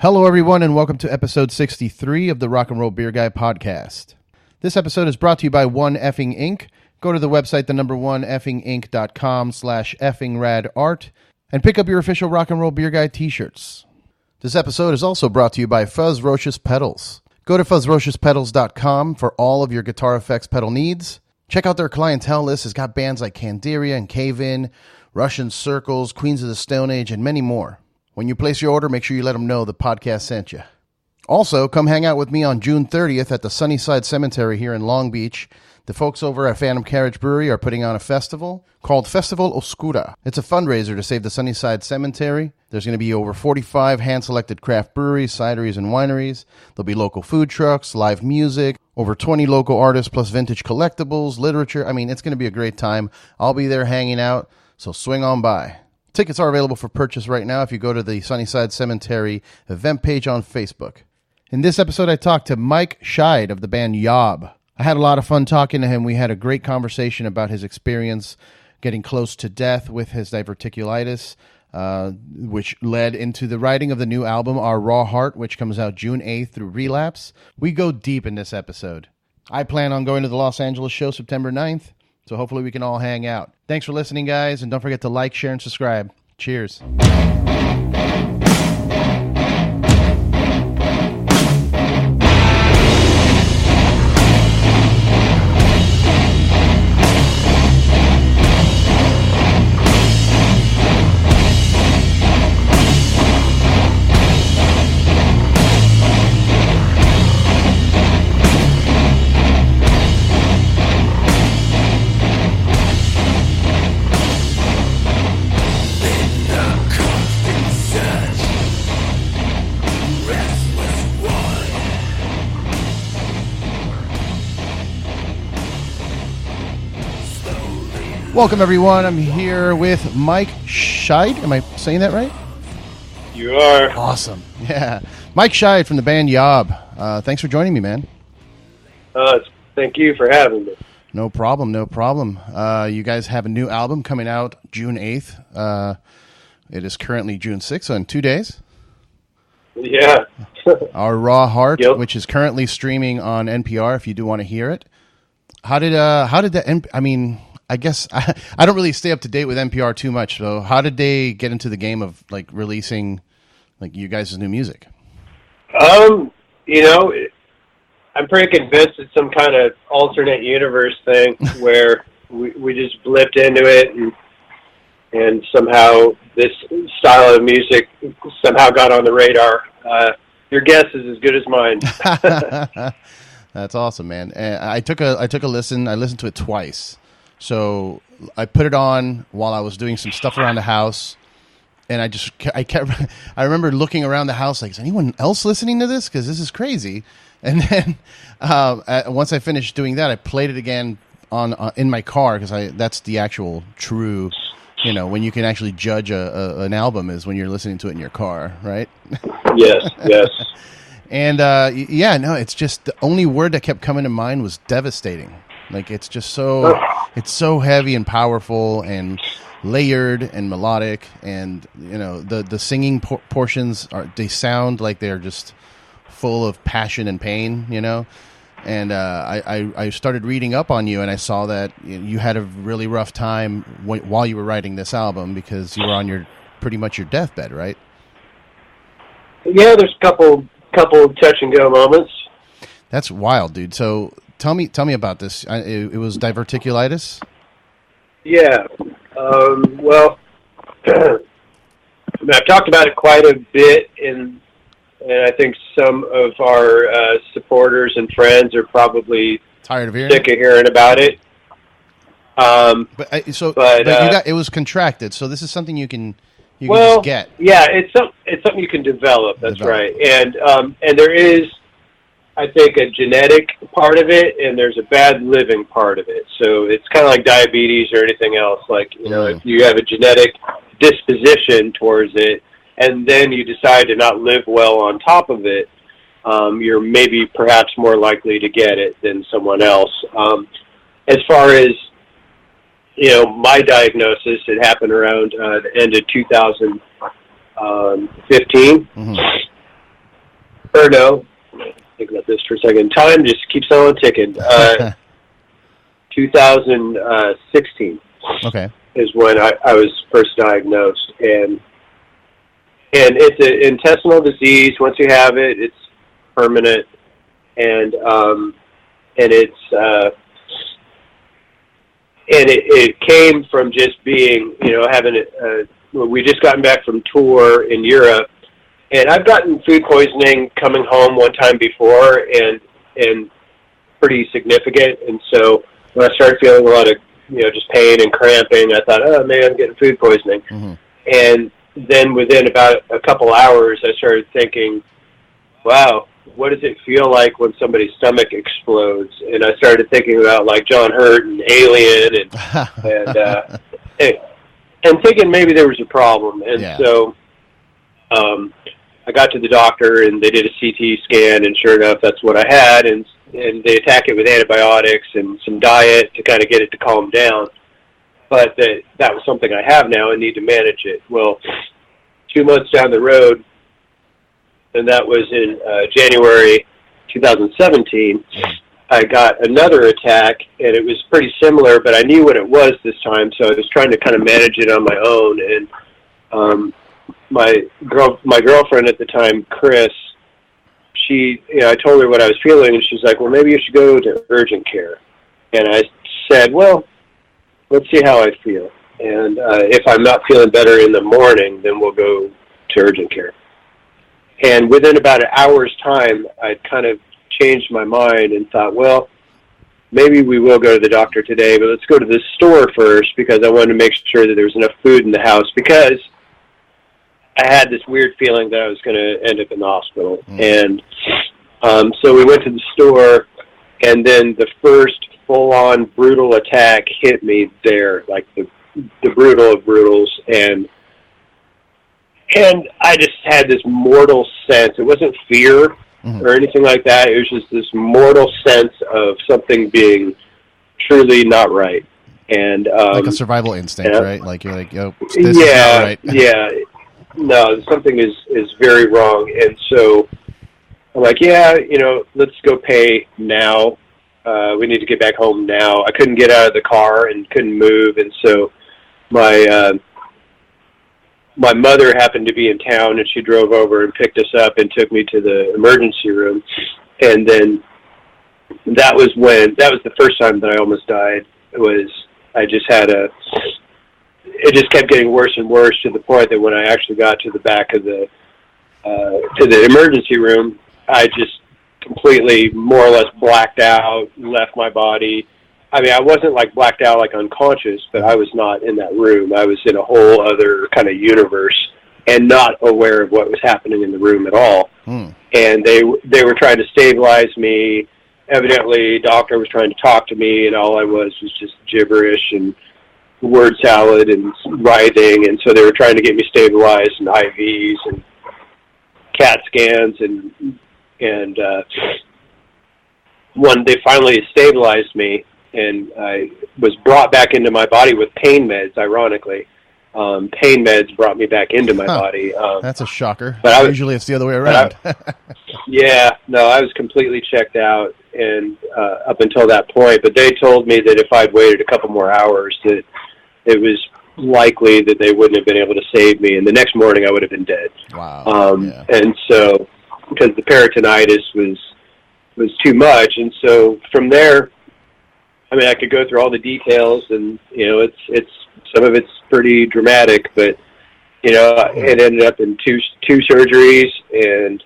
Hello, everyone, and welcome to episode 63 of the Rock and Roll Beer Guy podcast. This episode is brought to you by One Effing Inc. Go to the website, oneeffinginc.com/effingrad-art, and pick up your official Rock and Roll Beer Guy t-shirts. This episode is also brought to you by Fuzzrocious Pedals. Go to fuzzrociouspedals.com for all of your guitar effects pedal needs. Check out their clientele list. It's got bands like Candiria and Cave-In, Russian Circles, Queens of the Stone Age, and many more. When you place your order, make sure you let them know the podcast sent you. Also, come hang out with me on June 30th at the Sunnyside Cemetery here in Long Beach. The folks over at Phantom Carriage Brewery are putting on a festival called Festival Oscura. It's a fundraiser to save the Sunnyside Cemetery. There's going to be over 45 hand-selected craft breweries, cideries, and wineries. There'll be local food trucks, live music, over 20 local artists, plus vintage collectibles, literature. I mean, it's going to be a great time. I'll be there hanging out, so swing on by. Tickets are available for purchase right now if you go to the Sunnyside Cemetery event page on Facebook. In this episode, I talked to Mike Scheidt of the band YOB. I had a lot of fun talking to him. We had a great conversation about his experience getting close to death with his diverticulitis, which led into the writing of the new album, Our Raw Heart, which comes out June 8th through Relapse. We go deep in this episode. I plan on going to the Los Angeles show September 9th, so hopefully we can all hang out. Thanks for listening, guys, and don't forget to like, share, and subscribe. Cheers. Welcome, everyone. I'm here with Mike Scheidt. Am I saying that right? You are. Awesome. Yeah. Mike Scheidt from the band YOB. Thanks for joining me, man. Thank you for having me. No problem. You guys have a new album coming out June 8th. It is currently June 6th, so in 2 days. Yeah. Our Raw Heart, Yep. which is currently streaming on NPR if you do want to hear it. How did that... I guess I don't really stay up to date with NPR too much. So how did they get into the game of like releasing like you guys' new music? I'm pretty convinced it's some kind of alternate universe thing where we just blipped into it and somehow this style of music somehow got on the radar. Your guess is as good as mine. That's awesome, man. I took a listen. I listened to it twice. So I put it on while I was doing some stuff around the house, and I remember looking around the house like, is anyone else listening to this? Because this is crazy. And then once I finished doing that, I played it again in my car because that's the actual true, when you can actually judge an album is when you're listening to it in your car, right? Yes. And it's just the only word that kept coming to mind was devastating. Like it's just it's so heavy and powerful and layered and melodic, and the singing portions they sound like they're just full of passion and pain, And I started reading up on you, and I saw that you had a really rough time while you were writing this album because you were on pretty much your deathbed, right? Yeah, there's a couple touch and go moments. That's wild, dude. So tell me about this. It was diverticulitis? Yeah. Well, I've talked about it quite a bit, and I think some of our supporters and friends are probably tired of sick of hearing about it. But it was contracted, so this is something you can just get. Yeah, it's something you can develop. That's right, and there is, I think, a genetic part of it, and there's a bad living part of it. So it's kind of like diabetes or anything else. Like, if you have a genetic disposition towards it, and then you decide to not live well on top of it, you're maybe perhaps more likely to get it than someone else. As far as, my diagnosis, it happened around the end of 2015. or no. Think about this for a second. Time just keeps on ticking. 2016 is when I was first diagnosed, and it's an intestinal disease. Once you have it, it's permanent, and it came from just being, having we just gotten back from tour in Europe, and I've gotten food poisoning coming home one time before, and pretty significant. And so when I started feeling a lot of, just pain and cramping, I thought, oh, maybe I'm getting food poisoning. Mm-hmm. And then within about a couple hours, I started thinking, wow, what does it feel like when somebody's stomach explodes? And I started thinking about like John Hurt and Alien and thinking maybe there was a problem. And so I got to the doctor and they did a CT scan, and sure enough, that's what I had. And they attack it with antibiotics and some diet to kind of get it to calm down. But that was something I have now and need to manage it. Well, 2 months down the road, and that was in January 2017, I got another attack, and it was pretty similar, but I knew what it was this time, so I was trying to kind of manage it on my own. And my girlfriend at the time, Chris, I told her what I was feeling, and she's like, well, maybe you should go to urgent care. And I said, well, let's see how I feel. And if I'm not feeling better in the morning, then we'll go to urgent care. And within about an hour's time, I kind of changed my mind and thought, well, maybe we will go to the doctor today, but let's go to the store first, because I wanted to make sure that there was enough food in the house, because I had this weird feeling that I was going to end up in the hospital. And so we went to the store, and then the first full-on brutal attack hit me there, like the brutal of brutals, and I just had this mortal sense. It wasn't fear or anything like that. It was just this mortal sense of something being truly not right. And like a survival instinct, right? Like you're like, yo, this is not right. Yeah. No, something is very wrong. And so I'm like, let's go pay now. We need to get back home now. I couldn't get out of the car and couldn't move. And so my mother happened to be in town, and she drove over and picked us up and took me to the emergency room. And then that was the first time that I almost died. It just kept getting worse and worse, to the point that when I actually got to the back of to the emergency room, I just completely more or less blacked out, left my body. I mean, I wasn't like blacked out, like unconscious, but I was not in that room. I was in a whole other kind of universe and not aware of what was happening in the room at all. And they were trying to stabilize me. Evidently, doctor was trying to talk to me, and all I was just gibberish and word salad and writhing. And so they were trying to get me stabilized, and IVs and CAT scans, and when they finally stabilized me, and I was brought back into my body with pain meds, ironically. Pain meds brought me back into my body. That's a shocker. But usually it's the other way around. I was completely checked out, and up until that point. But they told me that if I'd waited a couple more hours, that it was likely that they wouldn't have been able to save me, and the next morning I would have been dead. Wow. And so, because the peritonitis was too much, and so from there, I mean, I could go through all the details, and it's some of it's pretty dramatic, but it ended up in two surgeries and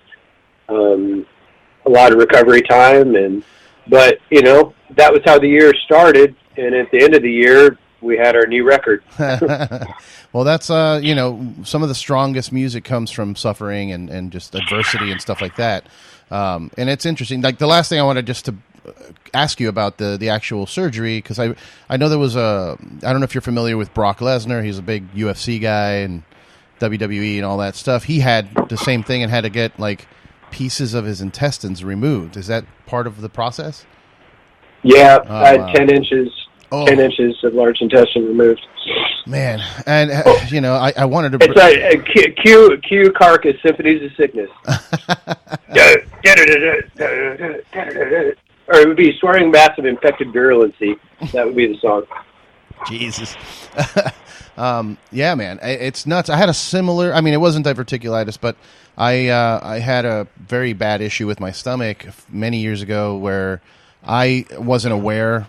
a lot of recovery time, but that was how the year started, and at the end of the year, we had our new record. Well, that's some of the strongest music comes from suffering and just adversity and stuff like that. And it's interesting. Like the last thing I wanted just to ask you about the actual surgery, because I know there was I don't know if you're familiar with Brock Lesnar. He's a big UFC guy and WWE and all that stuff. He had the same thing and had to get like pieces of his intestines removed. Is that part of the process? Yeah, I had 10 inches. 10 inches of large intestine removed. Man, and I wanted to. It's like cue carcass, symphonies of sickness. or it would be Swearing Massive Infected Virulency. That would be the song. Jesus. Yeah, man, it's nuts. I had a similar, I mean, it wasn't diverticulitis, but I had a very bad issue with my stomach many years ago where I wasn't aware.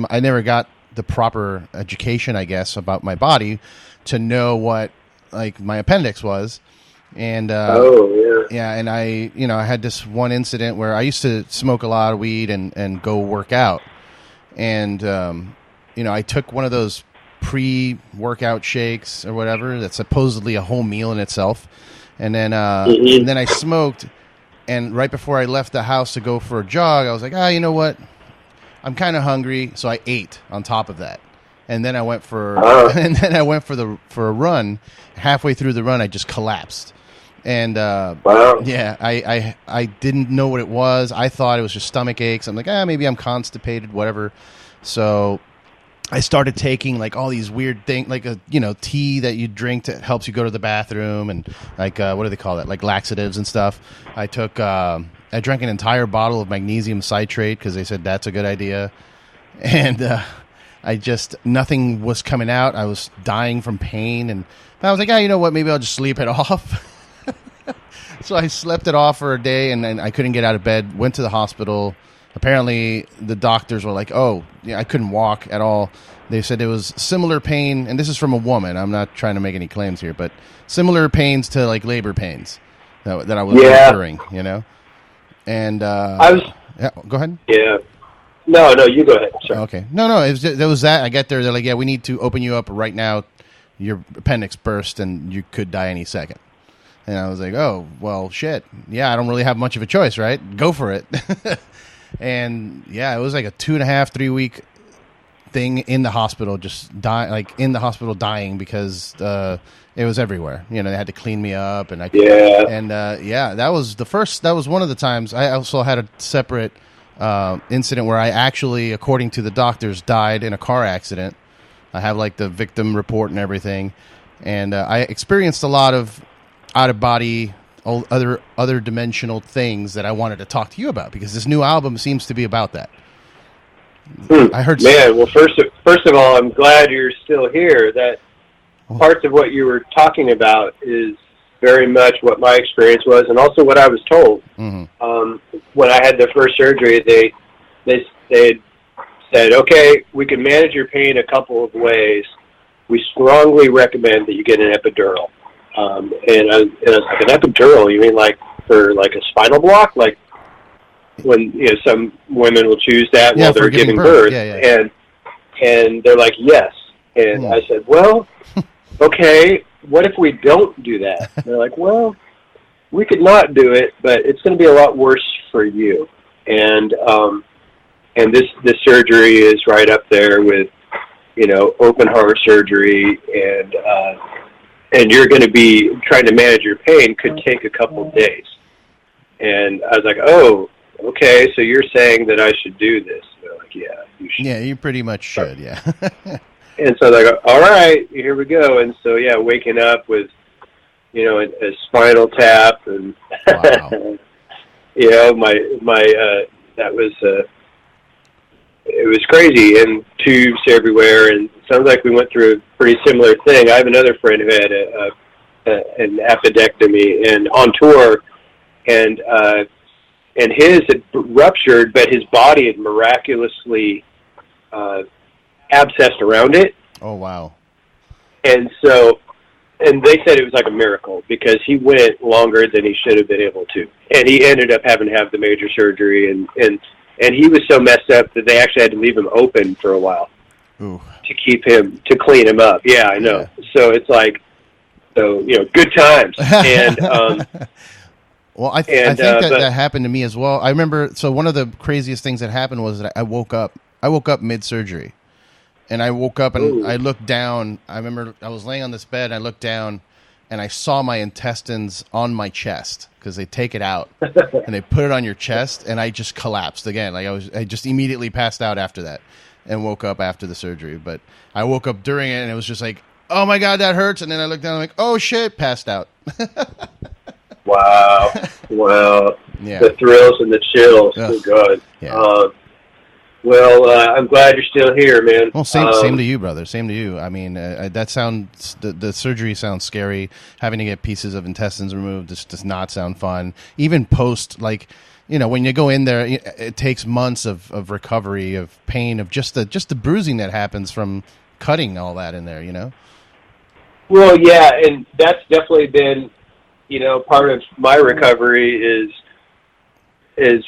I never got the proper education, I guess, about my body to know what, like, my appendix was. And, yeah, and I had this one incident where I used to smoke a lot of weed and go work out. And, I took one of those pre-workout shakes or whatever that's supposedly a whole meal in itself. And then, and then I smoked. And right before I left the house to go for a jog, I was like, you know what? I'm kind of hungry. So I ate on top of that. And then I went for a run. Halfway through the run, I just collapsed. And yeah, I didn't know what it was. I thought it was just stomach aches. I'm like, maybe I'm constipated, whatever. So I started taking like all these weird things, like a tea that you drink that helps you go to the bathroom, and like what do they call that? Like laxatives and stuff. I drank an entire bottle of magnesium citrate because they said that's a good idea, and nothing was coming out. I was dying from pain, and I was like, you know what? Maybe I'll just sleep it off. So I slept it off for a day, and then I couldn't get out of bed. Went to the hospital. Apparently, the doctors were like, I couldn't walk at all. They said it was similar pain, and this is from a woman. I'm not trying to make any claims here, but similar pains to like labor pains that I was enduring, And go ahead. Yeah. No, you go ahead. Sorry. Okay. No. There was that. I get there. They're like, we need to open you up right now. Your appendix burst, and you could die any second. And I was like, oh, well, shit. Yeah, I don't really have much of a choice, right? Go for it. And yeah, it was like a 2.5, 3 week thing in the hospital, just dying because it was everywhere. They had to clean me up, and that was one of the times. I also had a separate incident where I actually, according to the doctors, died in a car accident. I have like the victim report and everything, and I experienced a lot of out of body, other dimensional things that I wanted to talk to you about because this new album seems to be about that. I heard. Man, well, first of all, I'm glad you're still here. That parts of what you were talking about is very much what my experience was, and also what I was told. Mm-hmm. When I had the first surgery, they had said, okay, we can manage your pain a couple of ways. We strongly recommend that you get an epidural. And I was like, an epidural? You mean like for like a spinal block? Like when some women will choose that while they're giving birth. Yeah. And they're like, yes. And I said, well, okay, what if we don't do that? And they're like, well, we could not do it, but it's going to be a lot worse for you. And this surgery is right up there with, open heart surgery, and you're going to be trying to manage your pain could take a couple of days. And I was like, oh, okay, so you're saying that I should do this? And they're like, yeah, you should. Yeah, you pretty much should, yeah. And so they go, all right, here we go. And so, waking up with, a spinal tap, and, wow. That was, it was crazy, and tubes everywhere, and it sounds like we went through a pretty similar thing. I have another friend who had an appendectomy and on tour, and his had ruptured, but his body had miraculously abscessed around it. Oh, wow. And they said it was like a miracle because he went longer than he should have been able to. And he ended up having to have the major surgery, and he was so messed up that they actually had to leave him open for a while. Ooh. to clean him up. Yeah, I know. Yeah. So it's like, good times. And well, I think that happened to me as well. I remember. So one of the craziest things that happened was that I woke up mid-surgery, and I woke up and ooh. I looked down. I remember I was laying on this bed, and I looked down, and I saw my intestines on my chest because they take it out and they put it on your chest, and I just collapsed again. Like I just immediately passed out after that and woke up after the surgery. But I woke up during it, and it was just like, oh my God, that hurts. And then I looked down, I'm like, oh shit, passed out. wow. Yeah. The thrills and the chills. Ugh. Oh, God. Yeah. I'm glad you're still here, man. Well, same to you, brother. Same to you. I mean, that sounds, the surgery sounds scary. Having to get pieces of intestines removed does not sound fun. Even post, like, when you go in there, it takes months of recovery, of pain, of just the bruising that happens from cutting all that in there, Well, yeah, and that's definitely been, part of my recovery is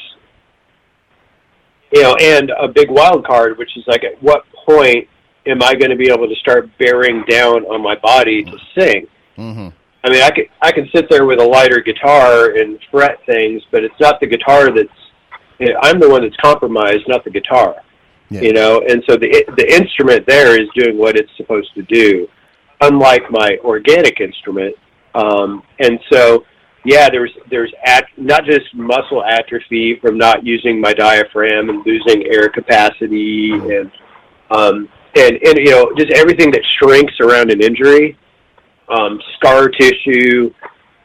and a big wild card, which is like, at what point am I going to be able to start bearing down on my body to sing? Mm-hmm. I mean, I can sit there with a lighter guitar and fret things, but it's not the guitar I'm the one that's compromised, not the guitar. Yeah. And so the instrument there is doing what it's supposed to do, unlike my organic instrument. And so, yeah, there's not just muscle atrophy from not using my diaphragm and losing air capacity and just everything that shrinks around an injury, scar tissue,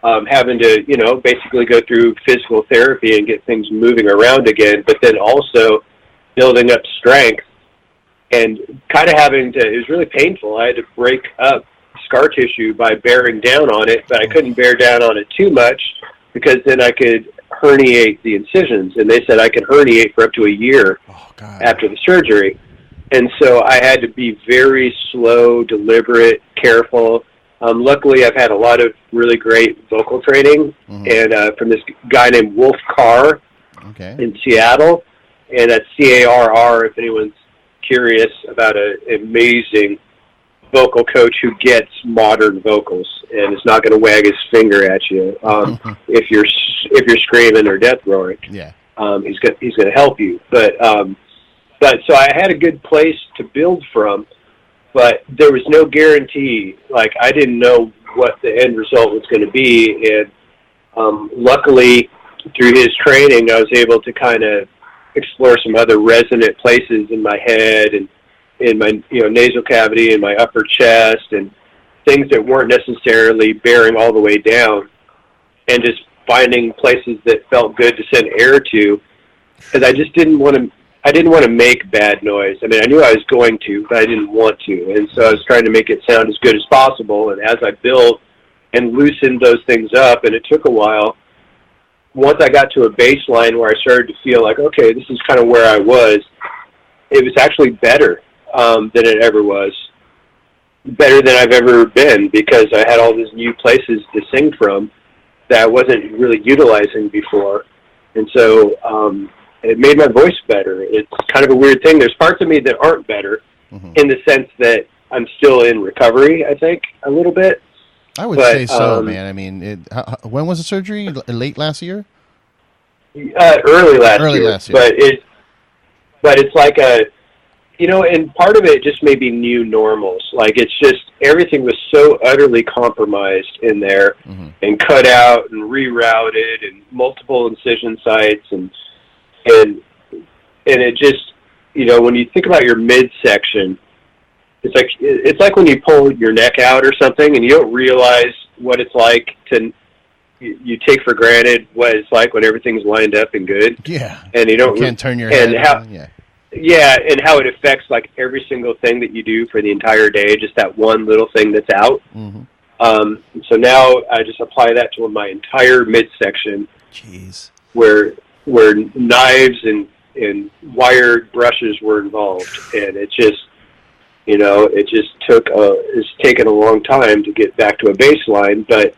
having to, basically go through physical therapy and get things moving around again, but then also building up strength and kind of it was really painful. I had to break up scar tissue by bearing down on it, but I couldn't bear down on it too much because then I could herniate the incisions, and they said I could herniate for up to a year after the surgery. And so I had to be very slow, deliberate, careful. Luckily, I've had a lot of really great vocal training, and from this guy named Wolf Carr in Seattle, and that's CARR if anyone's curious about an amazing vocal coach who gets modern vocals and is not going to wag his finger at you if you're screaming or death roaring. Yeah, he's going to help you. But so I had a good place to build from, but there was no guarantee. Like, I didn't know what the end result was going to be, and luckily through his training, I was able to kind of explore some other resonant places in my head and in my nasal cavity and my upper chest and things that weren't necessarily bearing all the way down, and just finding places that felt good to send air to, because I just didn't want to make bad noise. I mean, I knew I was going to, but I didn't want to, and so I was trying to make it sound as good as possible. And as I built and loosened those things up, and it took a while, once I got to a baseline where I started to feel like, okay, this is kind of where I was, it was actually better than it ever was, better than I've ever been, because I had all these new places to sing from that I wasn't really utilizing before. And so it made my voice better. It's kind of a weird thing. There's parts of me that aren't better in the sense that I'm still in recovery, I think, a little bit. I would say so, man. I mean, when was the surgery? Late last year? Early last year. But it's like and part of it just may be new normals. Like, it's just everything was so utterly compromised in there and cut out and rerouted and multiple incision sites and it just, when you think about your midsection, it's like when you pull your neck out or something and you don't realize what it's like you take for granted what it's like when everything's lined up and good. Yeah. And you can't turn your head. And how it affects like every single thing that you do for the entire day, just that one little thing that's out. So now I just apply that to my entire midsection. Jeez. Where knives and wired brushes were involved, and it just it's taken a long time to get back to a baseline, but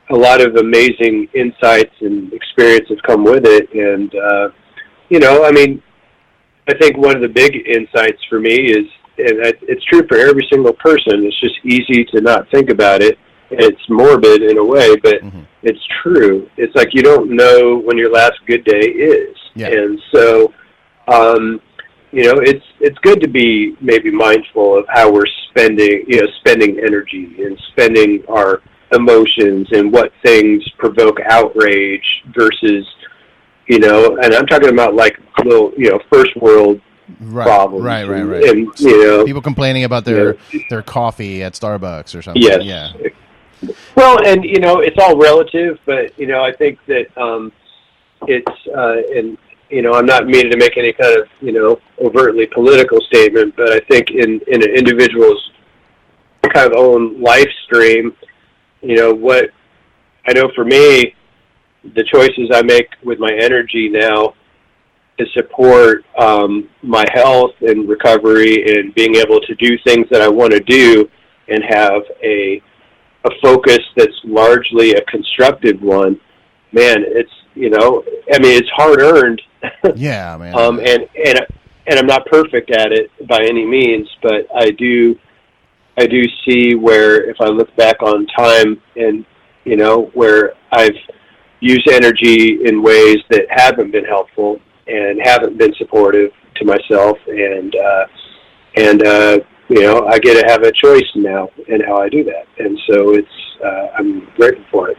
a lot of amazing insights and experience have come with it, and I mean, I think one of the big insights for me is, and it's true for every single person, it's just easy to not think about it. It's morbid in a way, but it's true. It's like you don't know when your last good day is. Yeah. And so, it's good to be maybe mindful of how we're spending energy and spending our emotions and what things provoke outrage versus, and I'm talking about like little, first world problems. Right. And, people complaining about their coffee at Starbucks or something. Yes. Yeah. Well, and it's all relative, but I think that and I'm not meaning to make any kind of overtly political statement, but I think in an individual's kind of own life stream, what I know for me, the choices I make with my energy now to support my health and recovery and being able to do things that I want to do and have a focus that's largely a constructive one, man, it's, it's hard earned. Yeah, man. And I'm not perfect at it by any means, but I do see where if I look back on time and, where I've used energy in ways that haven't been helpful and haven't been supportive to myself and I get to have a choice now in how I do that. And so I'm grateful for it.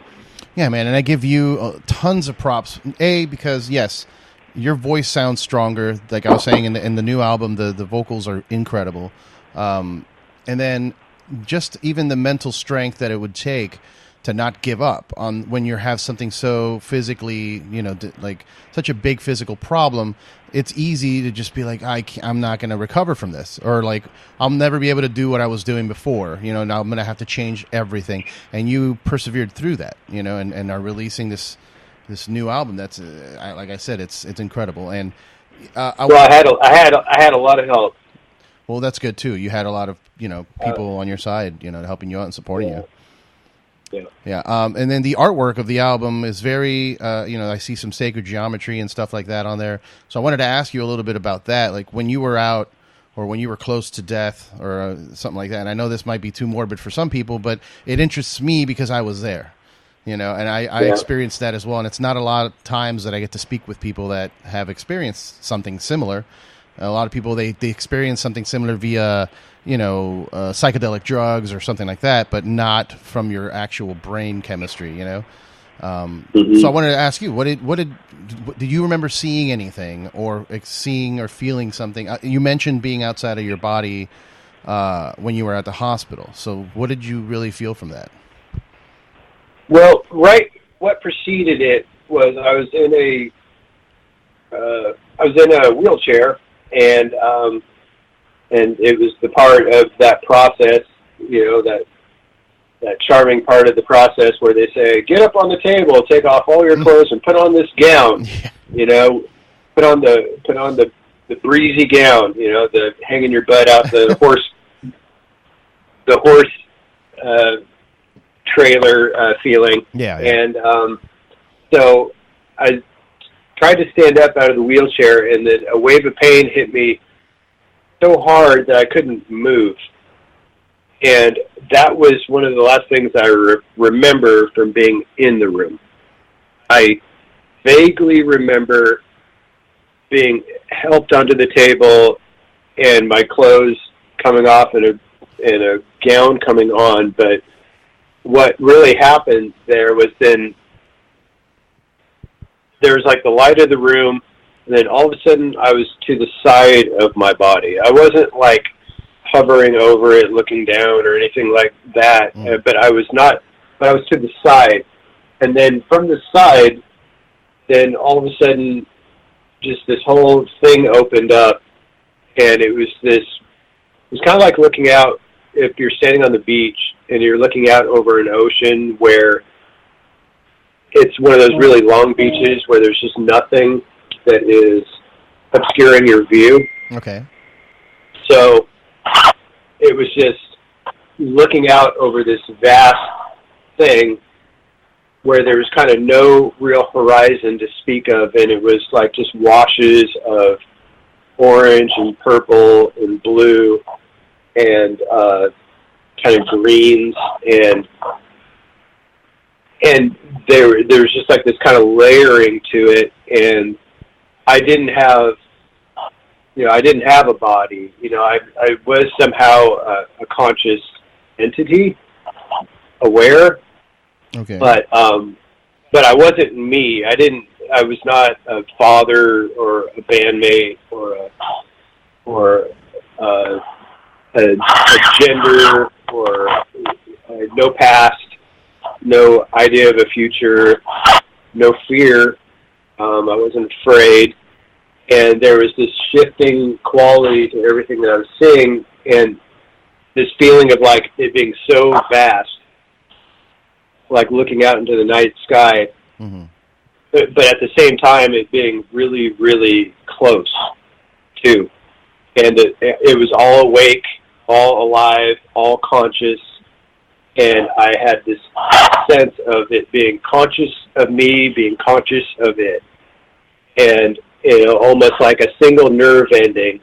Yeah, man. And I give you tons of props. Because yes, your voice sounds stronger. Like I was saying in the new album, the vocals are incredible. And then just even the mental strength that it would take to not give up on when you have something so physically, like such a big physical problem. It's easy to just be like, I'm not going to recover from this, or like I'll never be able to do what I was doing before. Now I'm going to have to change everything. And you persevered through that, and are releasing this new album. That's like I said, it's incredible. And I had a lot of help. Well, that's good too. You had a lot of people on your side, helping you out and supporting you. Yeah. And then the artwork of the album is very, I see some sacred geometry and stuff like that on there. So I wanted to ask you a little bit about that. Like when you were out or when you were close to death or something like that. And I know this might be too morbid for some people, but it interests me because I was there, and I experienced that as well. And it's not a lot of times that I get to speak with people that have experienced something similar. A lot of people, they experience something similar via psychedelic drugs or something like that, but not from your actual brain chemistry, So I wanted to ask you, what did you remember seeing anything or seeing or feeling something? You mentioned being outside of your body when you were at the hospital. So what did you really feel from that? Well, what preceded it was I was in a wheelchair, and it was the part of that process, that charming part of the process where they say, get up on the table, take off all your clothes and put on this gown, put on the breezy gown, the hanging your butt out the horse trailer feeling. Yeah. And so I tried to stand up out of the wheelchair, and then a wave of pain hit me so hard that I couldn't move. And that was one of the last things I remember from being in the room. I vaguely remember being helped onto the table and my clothes coming off and a gown coming on, but what really happened there was then there was like the light of the room, and then all of a sudden I was to the side of my body. I wasn't like hovering over it, looking down or anything like that, but I was to the side. And then from the side, then all of a sudden just this whole thing opened up, and it was kind of like looking out if you're standing on the beach and you're looking out over an ocean where it's one of those really long beaches where there's just nothing that is obscuring your view. Okay. So it was just looking out over this vast thing where there was kind of no real horizon to speak of, and it was like just washes of orange and purple and blue and kind of greens, and there was just like this kind of layering to it, and I didn't have a body. I was somehow a conscious entity, aware. Okay. But I wasn't me. I was not a father or a bandmate or a gender or no past. no idea of a future, no fear. I wasn't afraid. And there was this shifting quality to everything that I was seeing, and this feeling of like it being so vast, like looking out into the night sky, but at the same time it being really, really close too. And it was all awake, all alive, all conscious, and I had this sense of it being conscious of me, being conscious of it. And almost like a single nerve ending,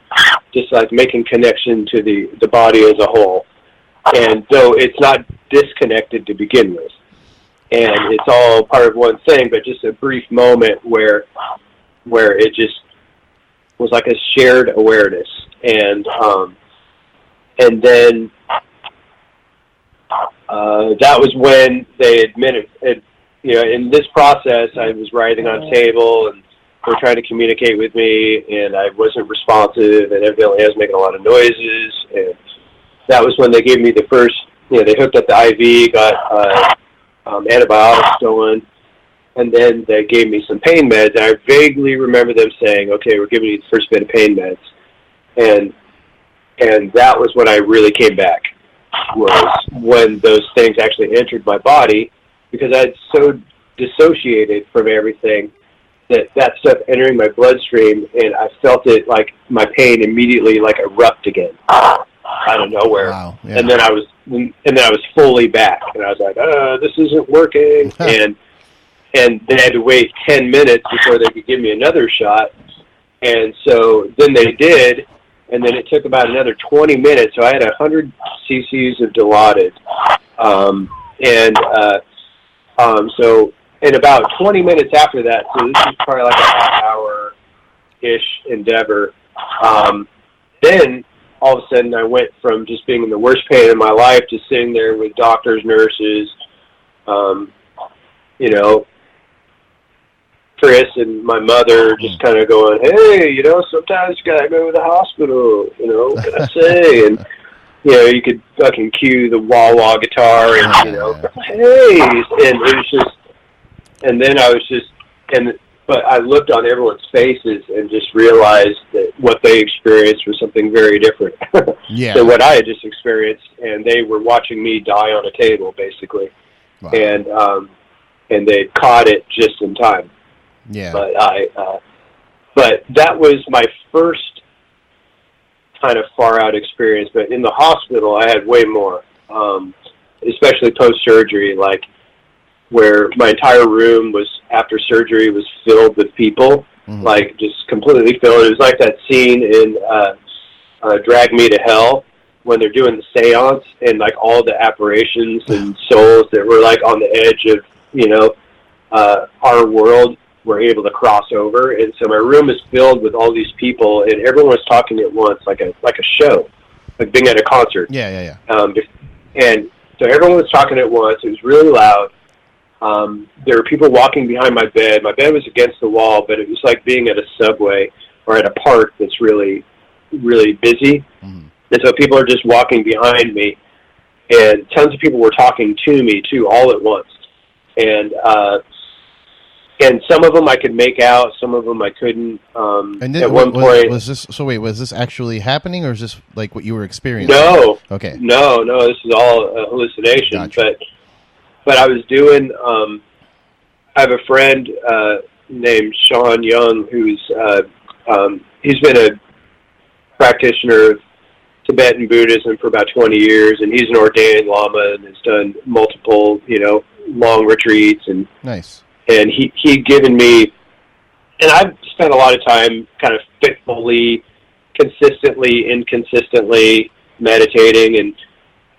just like making connection to the body as a whole. And though it's not disconnected to begin with, and it's all part of one thing, but just a brief moment where it just was like a shared awareness. And then that was when they admitted it. In this process, I was writing on a table, and they were trying to communicate with me, and I wasn't responsive, and evidently I was making a lot of noises. And that was when they gave me the first, they hooked up the IV, got antibiotics going, and then they gave me some pain meds. And I vaguely remember them saying, okay, we're giving you the first bit of pain meds. And that was when I really came back, was when those things actually entered my body, because I had so dissociated from everything that stuff entering my bloodstream, and I felt it like my pain immediately like erupt again out of nowhere. Wow, yeah. And then I was fully back, and I was like, this isn't working. and they had to wait 10 minutes before they could give me another shot. And so then they did, and then it took about another 20 minutes. So I had 100 cc's of Dilaudid. So in about 20 minutes after that, so this is probably like a half-hour-ish endeavor, then all of a sudden I went from just being in the worst pain in my life to sitting there with doctors, nurses, Chris and my mother just kind of going, hey, sometimes you got to go to the hospital, what can I say? And, you could fucking cue the wah-wah guitar and, hey, and it was just, and then I was just, but I looked on everyone's faces and just realized that what they experienced was something very different than what I had just experienced, and they were watching me die on a table, basically. Wow. And they caught it just in time. Yeah. But that was my first kind of far out experience. But in the hospital, I had way more, especially post-surgery, like where my entire room was, after surgery, was filled with people, like just completely filled. It was like that scene in Drag Me to Hell when they're doing the seance, and like all the apparitions and souls that were like on the edge of, our world were able to cross over. And so my room is filled with all these people, and everyone was talking at once, like a show, like being at a concert. Yeah. And so everyone was talking at once. It was really loud. There were people walking behind my bed. My bed was against the wall, but it was like being at a subway or at a park that's really, really busy. And so people are just walking behind me, and tons of people were talking to me too, all at once. And some of them I could make out, some of them I couldn't. And at one point, was this actually happening, or is this like what you were experiencing? No. Okay. No, this is all a hallucination. Gotcha. But I was doing. I have a friend named Sean Young, who's he's been a practitioner of Tibetan Buddhism for about 20 years, and he's an ordained lama and has done multiple, long retreats and nice. And he'd given me, and I've spent a lot of time kind of fitfully, consistently, inconsistently meditating, and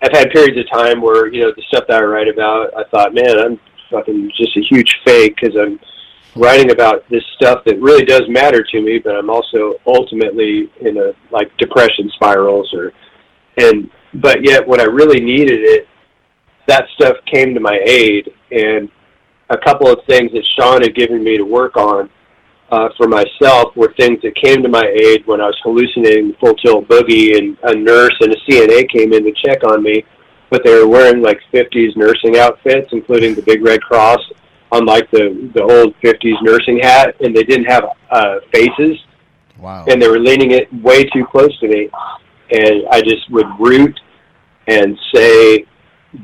I've had periods of time where, the stuff that I write about, I thought, man, I'm fucking just a huge fake, because I'm writing about this stuff that really does matter to me, but I'm also ultimately in a, like, depression spirals, but yet when I really needed it, that stuff came to my aid. And a couple of things that Sean had given me to work on for myself were things that came to my aid when I was hallucinating the full tilt boogie, and a nurse and a CNA came in to check on me but they were wearing like 50s nursing outfits, including the big red cross on like the old 50s nursing hat, and they didn't have faces. Wow. And they were leaning it way too close to me, and I just would root and say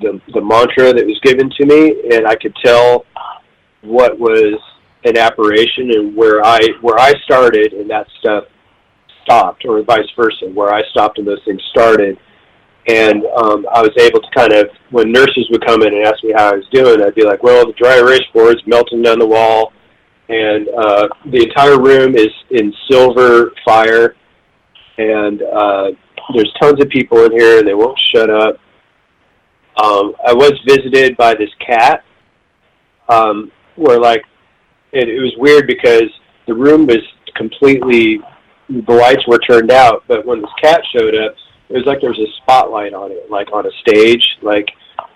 the mantra that was given to me, and I could tell what was an apparition and where I started and that stuff stopped, or vice versa, where I stopped and those things started. And I was able to kind of, when nurses would come in and ask me how I was doing, I'd be like, well, the dry erase board's melting down the wall, and the entire room is in silver fire, and there's tons of people in here, and they won't shut up. I was visited by this cat, where, like, it was weird because the room was completely, the lights were turned out, but when this cat showed up, it was like there was a spotlight on it, like on a stage, like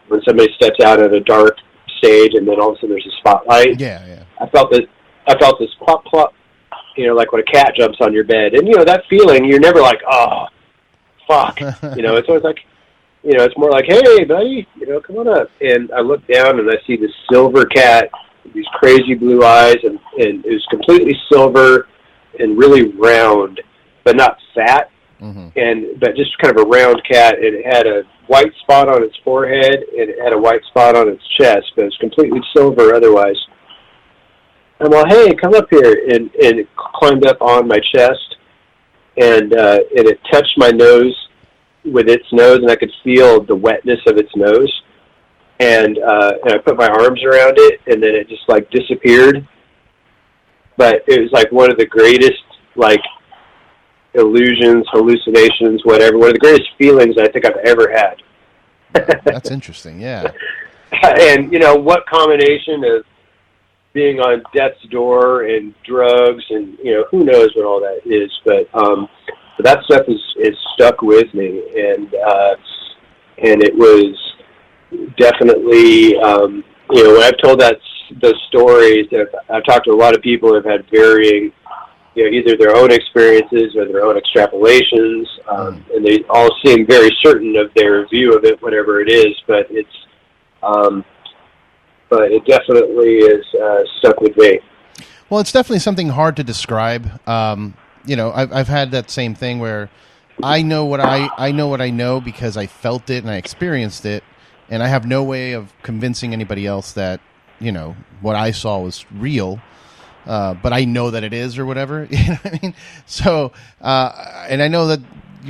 when somebody steps out at a dark stage and then all of a sudden there's a spotlight. Yeah. I felt this plop, plop, you know, like when a cat jumps on your bed. And, you know, that feeling, you're never like, oh, fuck. You know, it's always like, you know, it's more like, hey, buddy, you know, come on up. And I look down and I see this silver cat with these crazy blue eyes, and it was completely silver and really round, but not fat. Mm-hmm. But just kind of a round cat. It had a white spot on its forehead, and it had a white spot on its chest, but it was completely silver otherwise. I'm like, hey, come up here, and it climbed up on my chest, and it touched my nose with its nose, and I could feel the wetness of its nose, and I put my arms around it, and then it just like disappeared. But it was like one of the greatest, like, illusions, hallucinations, whatever, one of the greatest feelings I think I've ever had. That's interesting, yeah. And, you know, what combination of being on death's door and drugs and, you know, who knows what all that is, but that stuff is stuck with me, and it was definitely, you know, when I've told those stories, I've talked to a lot of people who have had varying, you know, either their own experiences or their own extrapolations, and they all seem very certain of their view of it, whatever it is. But but it definitely is stuck with me. Well, it's definitely something hard to describe. You know, I've had that same thing where I know what I know because I felt it and I experienced it, and I have no way of convincing anybody else that, you know, what I saw was real. But I know that it is, or whatever. You know what I mean? So, and I know that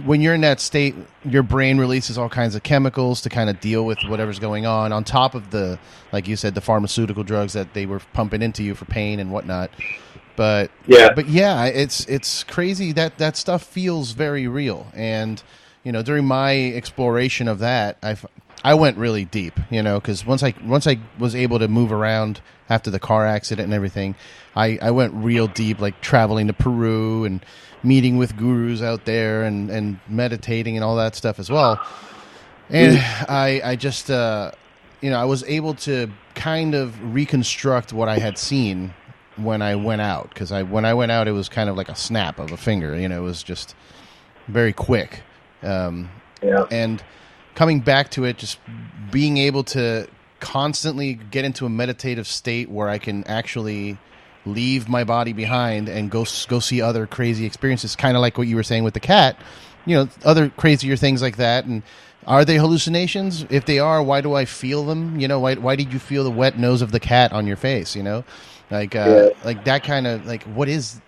when you're in that state, your brain releases all kinds of chemicals to kind of deal with whatever's going on top of the, like you said, the pharmaceutical drugs that they were pumping into you for pain and whatnot. But yeah, it's crazy that stuff feels very real. And, you know, during my exploration of that, I went really deep, you know, because once I was able to move around after the car accident and everything, I went real deep, like traveling to Peru and meeting with gurus out there and meditating and all that stuff as well. And I just, you know, I was able to kind of reconstruct what I had seen when I went out, because when I went out, it was kind of like a snap of a finger, you know, it was just very quick. And coming back to it, just being able to constantly get into a meditative state where I can actually leave my body behind and go see other crazy experiences, kind of like what you were saying with the cat, you know, other crazier things like that. And are they hallucinations? If they are, why do I feel them? You know, why did you feel the wet nose of the cat on your face? You know, like that kind of, like, what is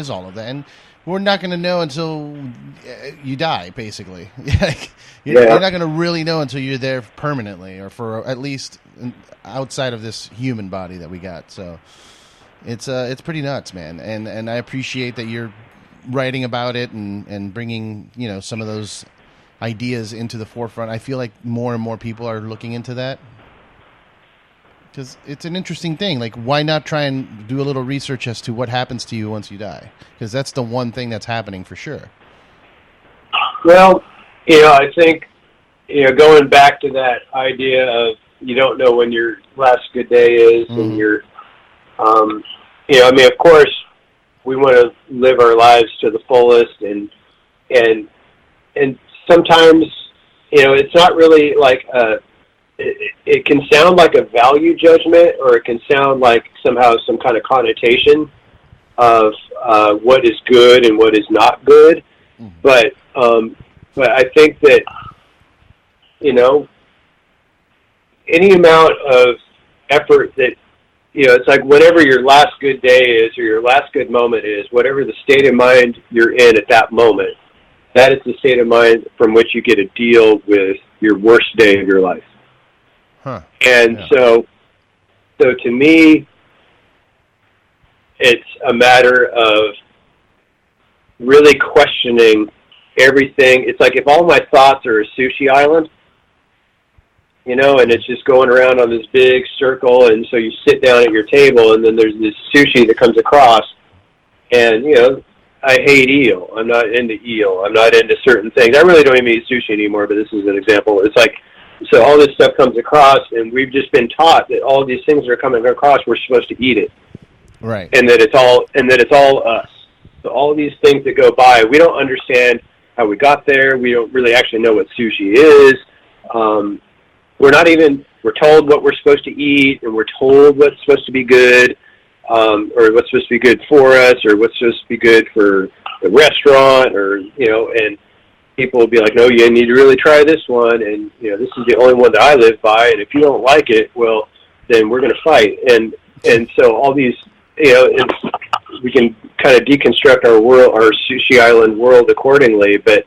all of that? And we're not going to know until you die, basically. You're not going to really know until you're there permanently, or for at least outside of this human body that we got. So it's pretty nuts, man. And I appreciate that you're writing about it and bringing, you know, some of those ideas into the forefront. I feel like more and more people are looking into that, because it's an interesting thing. Like, why not try and do a little research as to what happens to you once you die? Because that's the one thing that's happening for sure. Well, you know, I think, you know, going back to that idea of you don't know when your last good day is, and you're, you know, I mean, of course, we want to live our lives to the fullest, and sometimes it's not really like it can sound like a value judgment, or it can sound like somehow some kind of connotation of what is good and what is not good. But I think that, any amount of effort that, it's like whatever your last good day is or your last good moment is, whatever the state of mind you're in at that moment, that is the state of mind from which you get to deal with your worst day of your life. And so to me, it's a matter of really questioning everything. It's like if all my thoughts are a sushi island, and it's just going around on this big circle, and so you sit down at your table, and then there's this sushi that comes across, and, I hate eel. I'm not into eel. I'm not into certain things. I really don't even eat sushi anymore, but this is an example. It's like, so all this stuff comes across, and we've just been taught that all these things that are coming across, we're supposed to eat it. Right. And that it's all us. So all these things that go by, we don't understand how we got there. We don't really actually know what sushi is. We're told what we're supposed to eat, and we're told what's supposed to be good, or what's supposed to be good for us, or what's supposed to be good for the restaurant, or, and people will be like, no, you need to really try this one, and, this is the only one that I live by, and if you don't like it, well, then we're going to fight. And so all these, we can kind of deconstruct our world, our sushi island world accordingly, but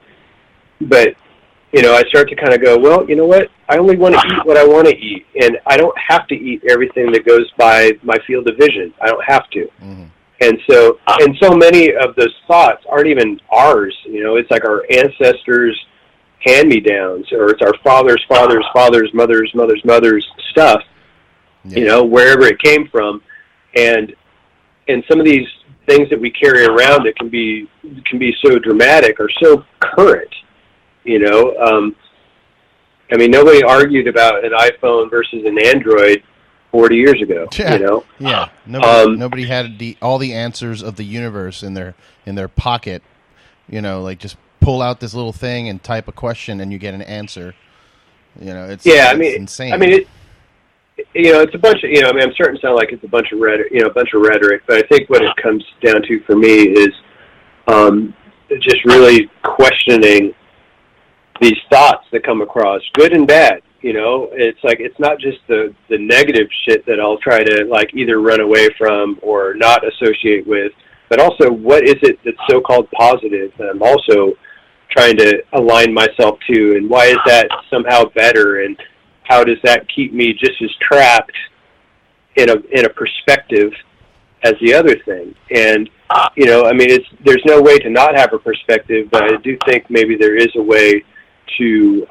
I start to kind of go, well, you know what? I only want to eat what I want to eat, and I don't have to eat everything that goes by my field of vision. I don't have to. Mm-hmm. And so many of those thoughts aren't even ours. It's like our ancestors' hand-me-downs, or it's our fathers' mothers' stuff. Yeah. Wherever it came from, and some of these things that we carry around that can be so dramatic are so current. Nobody argued about an iPhone versus an Android 40 years ago. Yeah. Yeah. Nobody had all the answers of the universe in their pocket. Like just pull out this little thing and type a question and you get an answer. It's insane. It's a bunch of, I'm starting to sound like it's a bunch of rhetoric, but I think what it comes down to for me is just really questioning these thoughts that come across, good and bad. It's like, it's not just the negative shit that I'll try to like either run away from or not associate with, but also what is it that's so-called positive that I'm also trying to align myself to, and why is that somehow better, and how does that keep me just as trapped in a perspective as the other thing? And, there's no way to not have a perspective, but I do think maybe there is a way to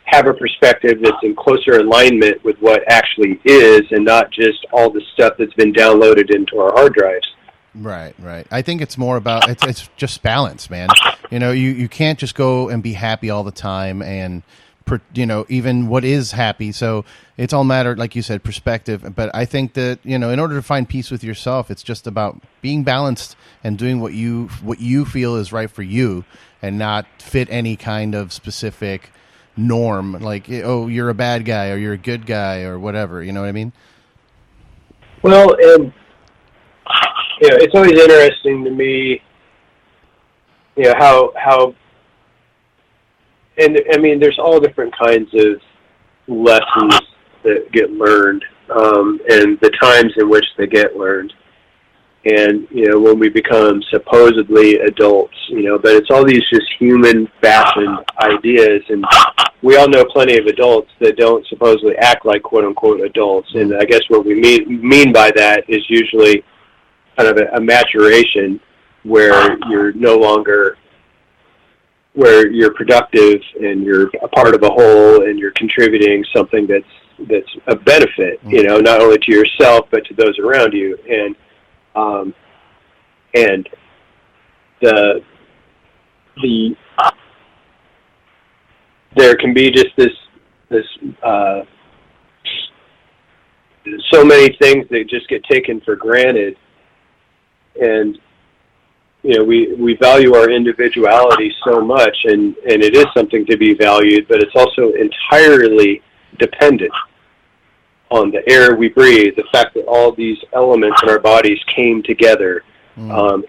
have a perspective that's in closer alignment with what actually is, and not just all the stuff that's been downloaded into our hard drives. Right. I think it's more about, it's just balance, man. You can't just go and be happy all the time, and even what is happy. So it's all matter, like you said, perspective. But I think that, in order to find peace with yourself, it's just about being balanced and doing what you feel is right for you, and not fit any kind of specific norm. Like, oh, you're a bad guy or you're a good guy or whatever. You know what I mean? Well, and it's always interesting to me, how and there's all different kinds of lessons that get learned, and the times in which they get learned. And, when we become supposedly adults, but it's all these just human-fashioned ideas. And we all know plenty of adults that don't supposedly act like quote-unquote adults. And I guess what we mean by that is usually kind of a maturation where you're no longer, where you're productive and you're a part of a whole and you're contributing something that's a benefit, not only to yourself, but to those around you. And there can be just this so many things that just get taken for granted, and we value our individuality so much, and it is something to be valued, but it's also entirely dependent on the air we breathe, the fact that all these elements in our bodies came together.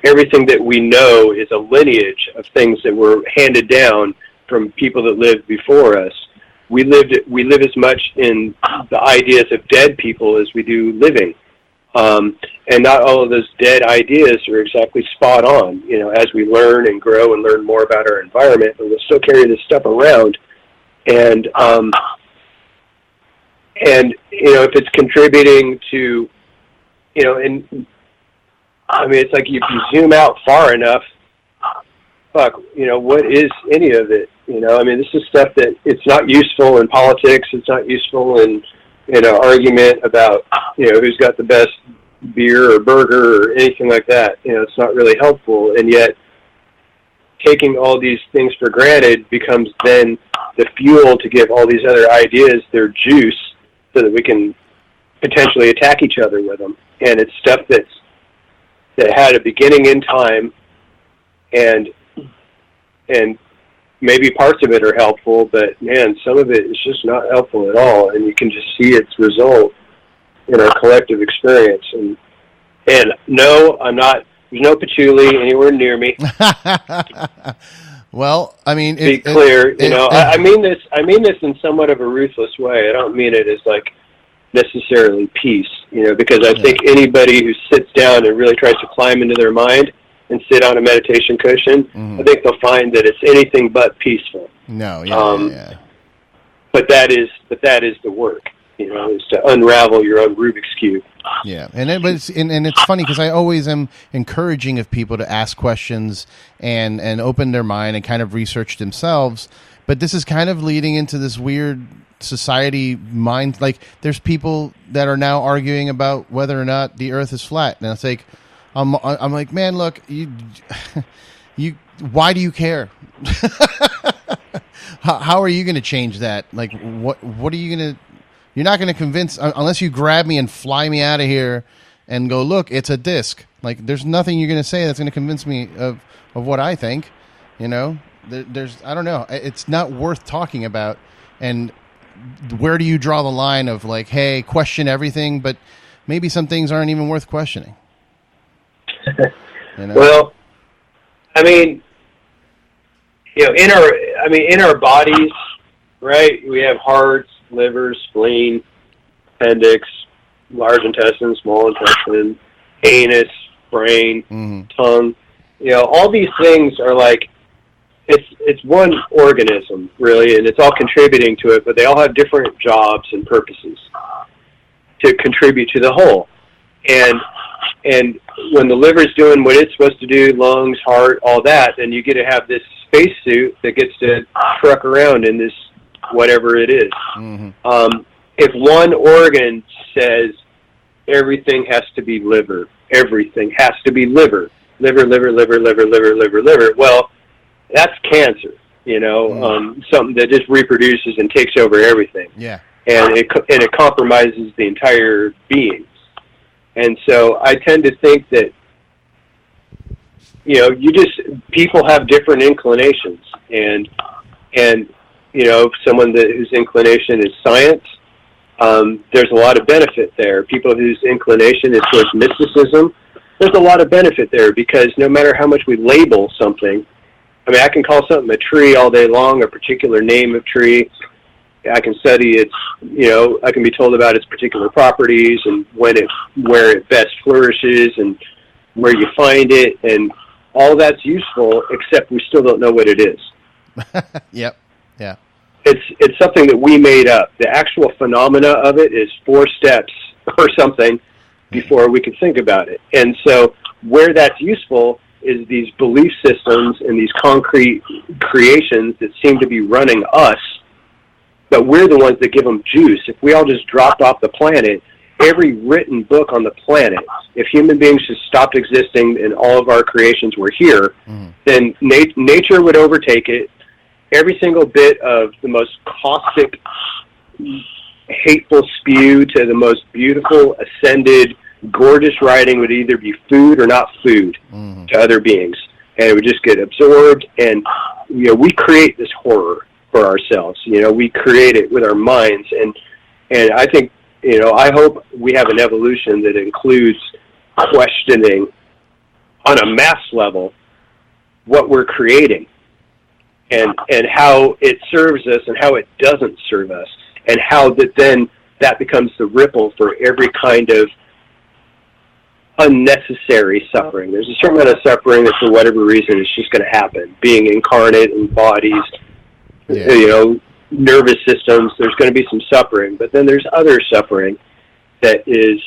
Everything that we know is a lineage of things that were handed down from people that lived before us. We live as much in the ideas of dead people as we do living. And not all of those dead ideas are exactly spot on, as we learn and grow and learn more about our environment, but we'll still carry this stuff around. And if it's contributing to, it's like if you zoom out far enough, what is any of it? This is stuff that it's not useful in politics. It's not useful in an argument about, who's got the best beer or burger or anything like that. It's not really helpful. And yet taking all these things for granted becomes then the fuel to give all these other ideas their juice so that we can potentially attack each other with them. And it's stuff that had a beginning in time, and maybe parts of it are helpful, but man, some of it is just not helpful at all, and you can just see its result in our collective experience. And no, I'm not. There's no patchouli anywhere near me. Well, be clear, I mean this. I mean this in somewhat of a ruthless way. I don't mean it as like necessarily peace, because I think anybody who sits down and really tries to climb into their mind and sit on a meditation cushion, I think they'll find that it's anything but peaceful. No, But that is the work, is to unravel your own Rubik's Cube. Yeah, and it's funny because I always am encouraging of people to ask questions and open their mind and kind of research themselves. But this is kind of leading into this weird society mind. Like, there's people that are now arguing about whether or not the Earth is flat, and it's like, I'm like, man, look, you, why do you care? How are you going to change that? Like, what are you going to? You're not going to convince unless you grab me and fly me out of here and go, look, it's a disc. Like, there's nothing you're going to say that's going to convince me of what I think. There's I don't know. It's not worth talking about. And where do you draw the line of like, hey, question everything, but maybe some things aren't even worth questioning? Well, in our bodies, right? We have hearts, liver, spleen, appendix, large intestine, small intestine, anus, brain, tongue. All these things are like, it's one organism, really, and it's all contributing to it, but they all have different jobs and purposes to contribute to the whole. And when the liver's doing what it's supposed to do, lungs, heart, all that, then you get to have this spacesuit that gets to truck around in this whatever it is. If one organ says everything has to be liver, everything has to be liver, well, that's cancer, something that just reproduces and takes over everything. Yeah. And it compromises the entire being. And so I tend to think that, people have different inclinations, and someone whose inclination is science, there's a lot of benefit there. People whose inclination is towards mysticism, there's a lot of benefit there, because no matter how much we label something, I can call something a tree all day long, a particular name of tree. I can study its, I can be told about its particular properties and where it best flourishes and where you find it, and all that's useful, except we still don't know what it is. Yep. Yeah. It's something that we made up. The actual phenomena of it is 4 steps or something before we could think about it. And so where that's useful is these belief systems and these concrete creations that seem to be running us, but we're the ones that give them juice. If we all just dropped off the planet, every written book on the planet, if human beings just stopped existing and all of our creations were here, then nature would overtake it. Every single bit of the most caustic, hateful spew to the most beautiful, ascended, gorgeous writing would either be food or not food to other beings, and it would just get absorbed. And we create this horror for ourselves. We create it with our minds, and I think I hope we have an evolution that includes questioning on a mass level what we're creating, and how it serves us and how it doesn't serve us, and how that becomes the ripple for every kind of unnecessary suffering. There's a certain amount of suffering that for whatever reason is just going to happen. Being incarnate in bodies, nervous systems, there's going to be some suffering. But then there's other suffering that is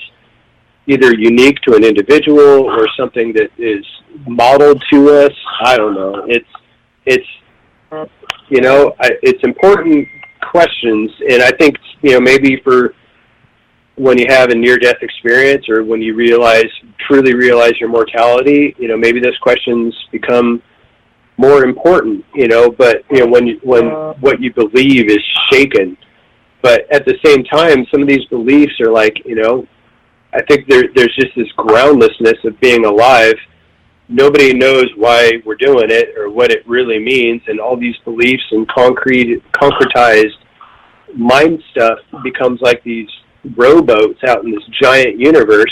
either unique to an individual or something that is modeled to us. I don't know. It's important questions, and I think maybe for when you have a near-death experience or when you truly realize your mortality, maybe those questions become more important. But when what you believe is shaken, but at the same time, some of these beliefs are like, I think there's just this groundlessness of being alive. Nobody knows why we're doing it or what it really means, and all these beliefs and concretized mind stuff becomes like these rowboats out in this giant universe,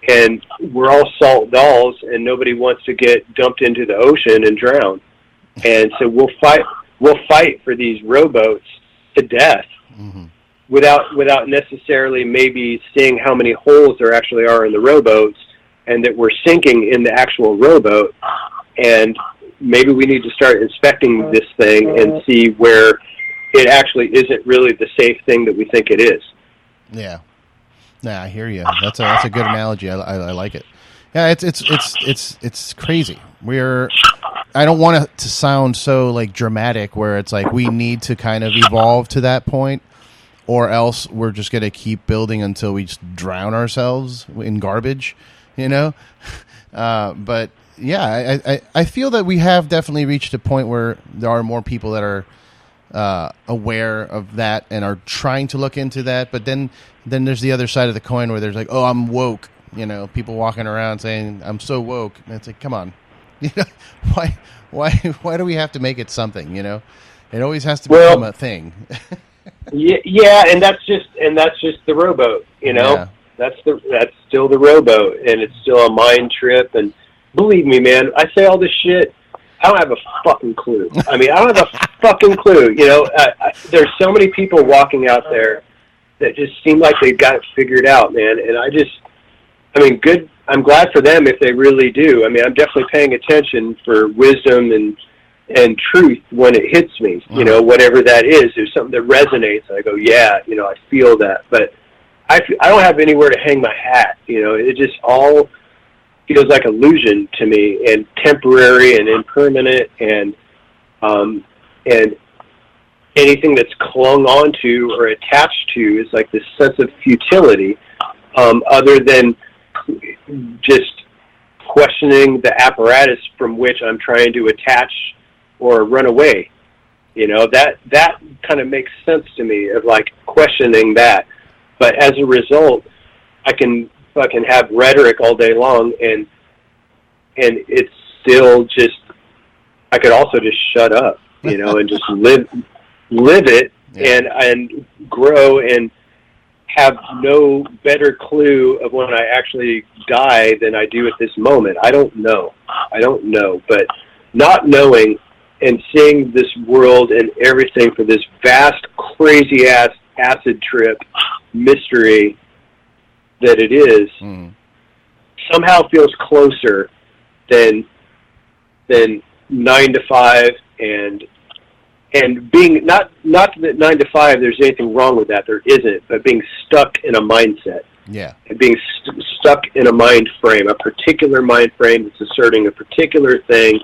and we're all salt dolls, and nobody wants to get dumped into the ocean and drown. And so we'll fight for these rowboats to death without necessarily maybe seeing how many holes there actually are in the rowboats, and that we're sinking in the actual rowboat. And maybe we need to start inspecting this thing and see where it actually isn't really the safe thing that we think it is. Yeah. I hear you. That's a good analogy. I like it. Yeah, it's crazy. I don't want it to sound so like dramatic where it's like we need to kind of evolve to that point, or else we're just going to keep building until we just drown ourselves in garbage, But yeah, I feel that we have definitely reached a point where there are more people that are aware of that and are trying to look into that. But then there's the other side of the coin where there's like, oh, I'm woke. People walking around saying I'm so woke. And it's like, come on, why do we have to make it something? It always has to become a thing. yeah, and that's just the rowboat. Yeah. That's still the rowboat, and it's still a mind trip. And believe me, man, I say all this shit. I don't have a fucking clue. I don't have a fucking clue. There's so many people walking out there that just seem like they've got it figured out, man. And good. I'm glad for them if they really do. I'm definitely paying attention for wisdom and truth when it hits me. Whatever that is, there's something that resonates. And I go, yeah, I feel that. But I don't have anywhere to hang my hat. It just all feels like illusion to me, and temporary and impermanent, and anything that's clung onto or attached to is like this sense of futility, other than just questioning the apparatus from which I'm trying to attach or run away. That kind of makes sense to me, of like questioning that. But as a result, I can fucking have rhetoric all day long, and it's still just, I could also just shut up, and just live it, and grow, and have no better clue of when I actually die than I do at this moment. I don't know, but not knowing and seeing this world and everything for this vast, crazy ass acid trip mystery that it is, somehow feels closer than 9 to 5, and being not that 9 to 5 there's anything wrong with that, there isn't, but being stuck in a mindset, and being stuck in a mind frame, a particular mind frame that's asserting a particular thing.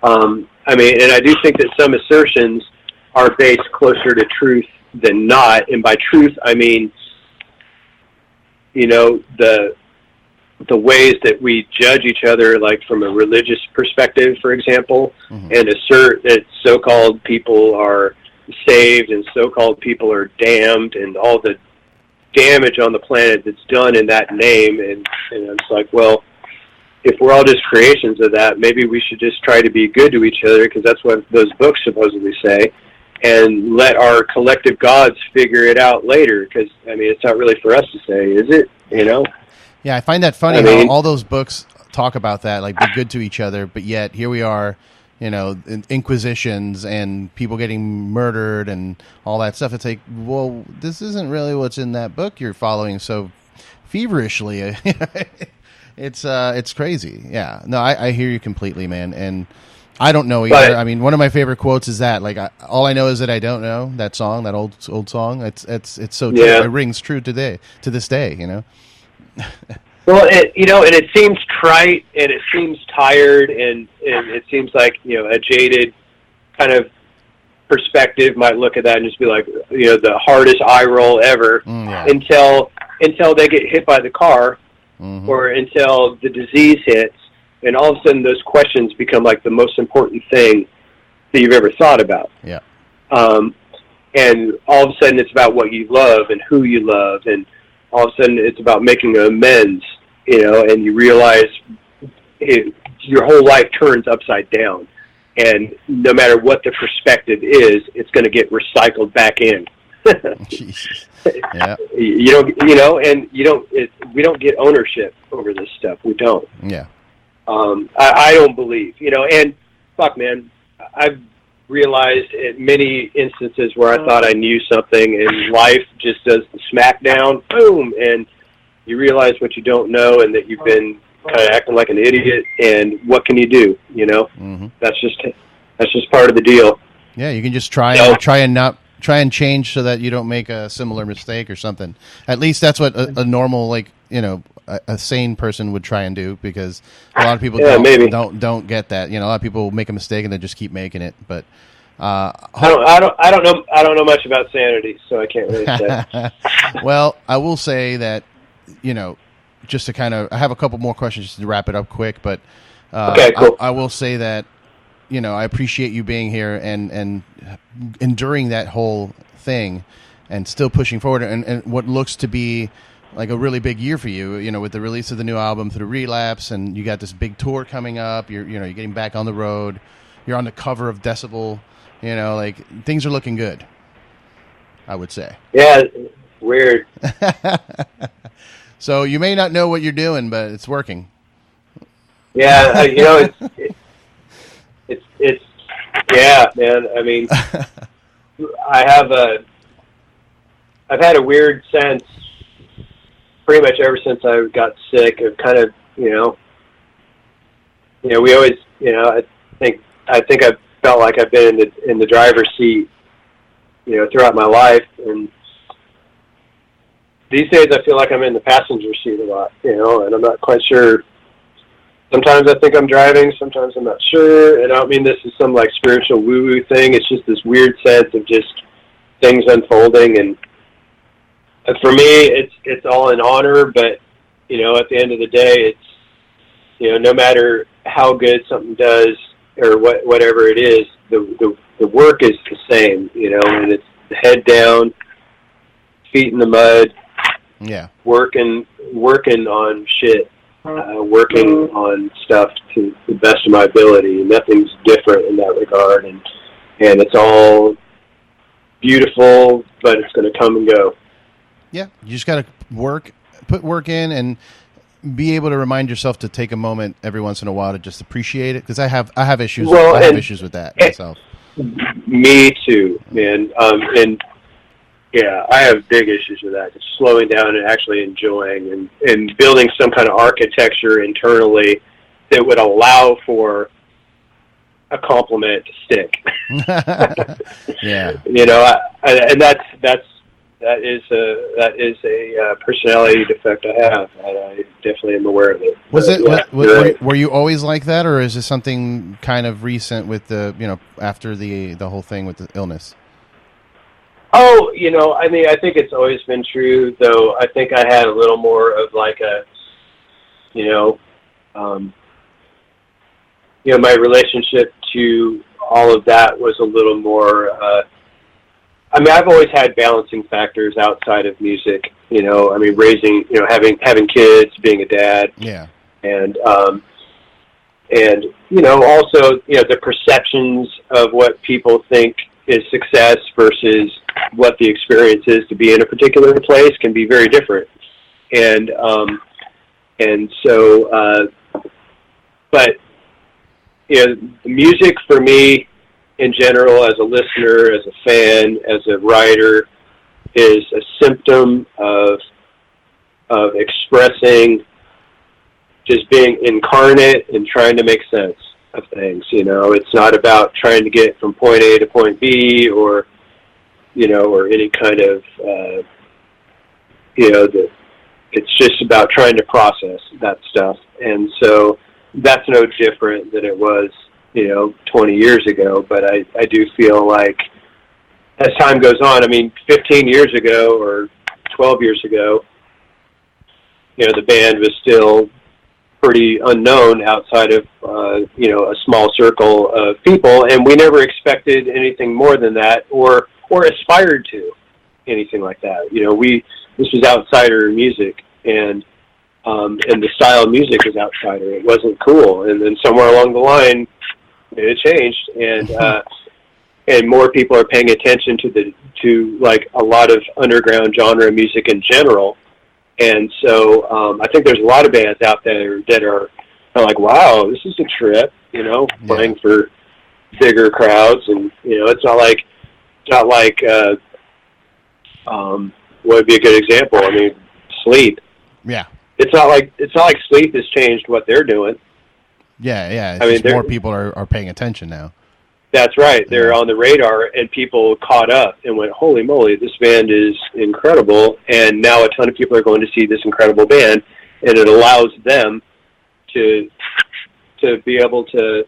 And I do think that some assertions are based closer to truth than not, and by truth I mean the ways that we judge each other, like from a religious perspective, for example, and assert that so-called people are saved and so-called people are damned, and all the damage on the planet that's done in that name. And it's like, well, if we're all just creations of that, maybe we should just try to be good to each other, because that's what those books supposedly say, and let our collective gods figure it out later, because, I mean, it's not really for us to say, is it? You know? Yeah, I find that funny how all those books talk about that, like, be good to each other, but yet here we are, you know, inquisitions and people getting murdered and all that stuff. It's like, well, this isn't really what's in that book you're following so feverishly. It's crazy. Yeah. No, I hear you completely, man. And I don't know either. But, I mean, one of my favorite quotes is that, like, all I know is that I don't know that song, that old song. It's so true. It rings true to this day, you know? Well, you know, and it seems trite, and it seems tired, and it seems like, you know, a jaded kind of perspective might look at that and just be like, you know, the hardest eye roll ever, until they get hit by the car, or until the disease hits, and all of a sudden those questions become like the most important thing that you've ever thought about. Yeah. And all of a sudden it's about what you love and who you love, and all of a sudden it's about making amends, you know, and you realize your whole life turns upside down. And no matter what the perspective is, it's going to get recycled back in. Jesus. Yeah. We don't get ownership over this stuff. We don't. Yeah. I don't believe, you know, and fuck, man, I've realized in many instances where I thought I knew something, and life just does the smackdown, boom, and you realize what you don't know, and that you've been kind of acting like an idiot, and what can you do, you know? That's just part of the deal. Yeah, you can just try and change so that you don't make a similar mistake or something. At least that's what a normal, like, you know, a sane person would try and do, because a lot of people don't get that. You know, a lot of people make a mistake and they just keep making it. But I don't know much about sanity, so I can't really say. Well, I will say that, you know, just to kind of, I have a couple more questions just to wrap it up quick, but okay, cool. I will say that, you know, I appreciate you being here and enduring that whole thing and still pushing forward, and what looks to be like a really big year for you, you know, with the release of the new album through Relapse, and you got this big tour coming up. You're getting back on the road. You're on the cover of Decibel. You know, like, things are looking good, I would say. Yeah, weird. So you may not know what you're doing, but it's working. Yeah, you know, it's yeah, man. I mean, I've had a weird sense pretty much ever since I got sick of kind of, you know, we always, you know, I think I felt like I've been in the driver's seat, you know, throughout my life, and these days I feel like I'm in the passenger seat a lot, you know, and I'm not quite sure. Sometimes I think I'm driving, sometimes I'm not sure, and I don't mean this is some like spiritual woo-woo thing. It's just this weird sense of just things unfolding, and for me, it's all an honor, but, you know, at the end of the day, it's, you know, no matter how good something does or whatever it is, the work is the same, you know, and it's head down, feet in the mud, working on shit, working on stuff to the best of my ability. Nothing's different in that regard, and it's all beautiful, but it's going to come and go. Yeah, you just got to put work in, and be able to remind yourself to take a moment every once in a while to just appreciate it. Because I have issues. I have issues with that myself. Me too, man. And yeah, I have big issues with that. Just slowing down and actually enjoying and building some kind of architecture internally that would allow for a compliment to stick. Yeah, you know, and that is a personality defect I have, and I definitely am aware of it. Were you always like that, or is this something kind of recent with the, you know, after the whole thing with the illness? Oh, you know, I mean, I think it's always been true, though I think I had a little more of like a, you know, my relationship to all of that was a little more, I mean, I've always had balancing factors outside of music, You know, I mean, raising, you know, having kids, being a dad. Yeah. And you know, also, you know, the perceptions of what people think is success versus what the experience is to be in a particular place can be very different. And so, but, you know, the music for me in general, as a listener, as a fan, as a writer, is a symptom of expressing, just being incarnate and trying to make sense of things. You know, it's not about trying to get from point A to point B, or, you know, or any kind of, you know, it's just about trying to process that stuff. And so that's no different than it was, you know, 20 years ago. But I do feel like as time goes on, I mean, 15 years ago or 12 years ago, you know, the band was still pretty unknown outside of, you know, a small circle of people, and we never expected anything more than that, or aspired to anything like that. You know, this was outsider music, and the style of music was outsider. It wasn't cool, and then somewhere along the line, it changed, and more people are paying attention to like a lot of underground genre music in general. And so I think there's a lot of bands out there that are kind of like, wow, this is a trip, you know, playing for bigger crowds. And, you know, it's not like what would be a good example? I mean, Sleep. Yeah. It's not like Sleep has changed what they're doing. Yeah. I mean, more people are paying attention now. That's right. They're on the radar, and people caught up and went, holy moly, this band is incredible. And now a ton of people are going to see this incredible band, and it allows them to be able to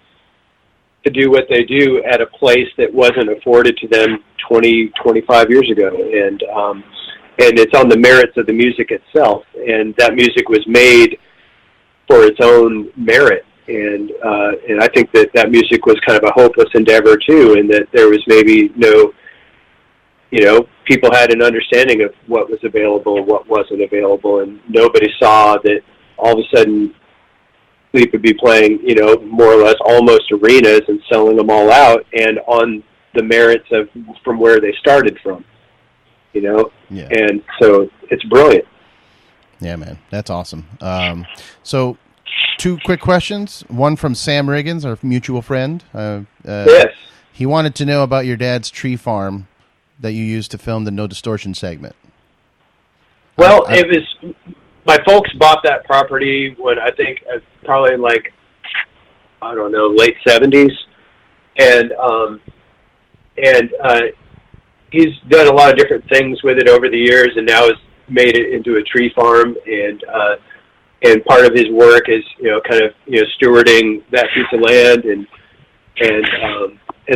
do what they do at a place that wasn't afforded to them 20, 25 years ago. And it's on the merits of the music itself. And that music was made for its own merit. And I think that music was kind of a hopeless endeavor too, and that there was maybe no, you know, people had an understanding of what was available and what wasn't available, and nobody saw that all of a sudden Sleep would be playing, you know, more or less almost arenas and selling them all out, and on the merits of from where they started from, you know. Yeah. And so it's brilliant. Yeah, man, that's awesome. So. 2 quick questions. One from Sam Riggins, our mutual friend. Yes. He wanted to know about your dad's tree farm that you used to film the No Distortion segment. Well, it was, my folks bought that property when I think probably like, I don't know, late 70s. And he's done a lot of different things with it over the years, and now has made it into a tree farm. And part of his work is, you know, kind of, you know, stewarding that piece of land, and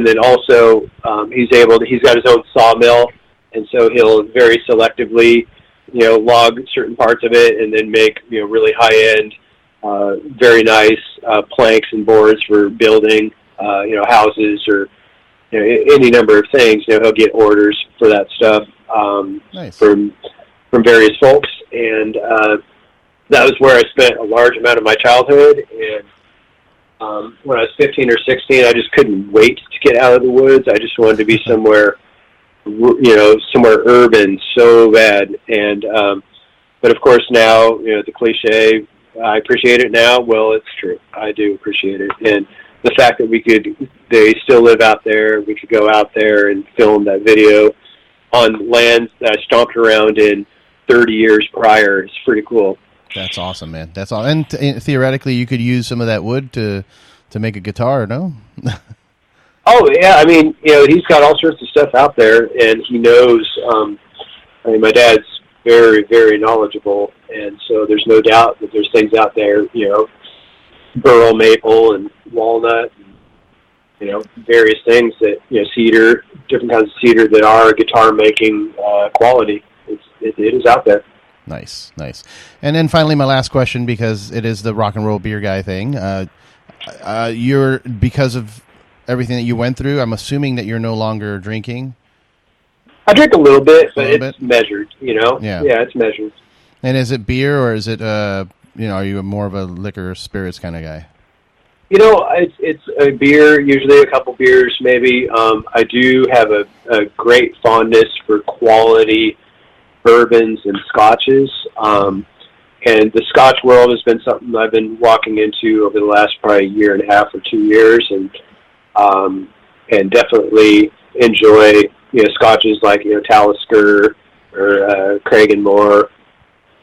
then also he's got his own sawmill, and so he'll very selectively, you know, log certain parts of it, and then make, you know, really high end, very nice planks and boards for building, you know, houses or, you know, any number of things. You know, he'll get orders for that stuff from various folks, and that was where I spent a large amount of my childhood. And when I was 15 or 16, I just couldn't wait to get out of the woods. I just wanted to be somewhere, you know, somewhere urban so bad. And but of course now, you know, the cliche, I appreciate it now. Well, it's true. I do appreciate it. And the fact that they still live out there, we could go out there and film that video on lands that I stomped around in 30 years prior is pretty cool. That's awesome, man. That's all. And theoretically, you could use some of that wood to make a guitar, no? Oh, yeah. I mean, you know, he's got all sorts of stuff out there, and he knows. I mean, my dad's very, very knowledgeable, and so there's no doubt that there's things out there, you know, burl maple and walnut, and, you know, various things that, you know, cedar, different kinds of cedar that are guitar-making quality. It is out there. Nice. And then finally, my last question, because it is the rock and roll beer guy thing. You're, because of everything that you went through, I'm assuming that you're no longer drinking. I drink a little bit, but it's measured, you know? Yeah. Yeah, it's measured. And is it beer or is it, are you more of a liquor or spirits kind of guy? You know, it's a beer, usually a couple beers maybe. I do have a great fondness for quality bourbons and scotches. And the Scotch world has been something I've been walking into over the last probably year and a half or 2 years, and definitely enjoy scotches like Talisker or Craigenmore,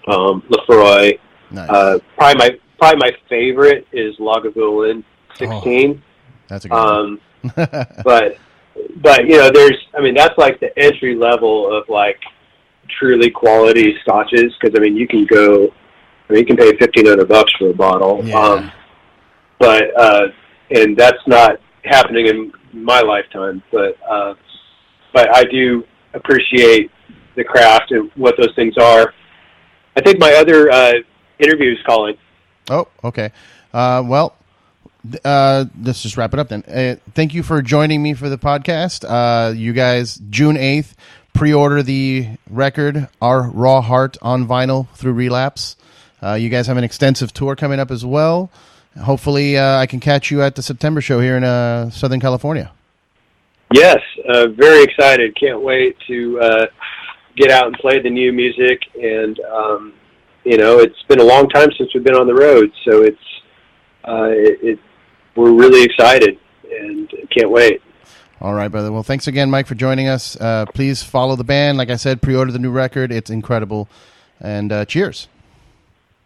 Lefroy. Nice. Probably my favorite is Lagavulin 16. That's a good one. but that's like the entry level of like truly quality scotches, because you can pay $1,500 for a bottle. Yeah. And that's not happening in my lifetime, but I do appreciate the craft and what those things are. I think my other interview is calling. Oh, okay. Let's just wrap it up then. Thank you for joining me for the podcast. You guys, June 8th, pre-order the record, Our Raw Heart, on vinyl through Relapse. You guys have an extensive tour coming up as well. Hopefully, I can catch you at the September show here in Southern California. Yes, very excited. Can't wait to get out and play the new music. And, it's been a long time since we've been on the road, so we're really excited and can't wait. All right, brother. Well, thanks again, Mike, for joining us. Please follow the band. Like I said, pre-order the new record. It's incredible. And cheers.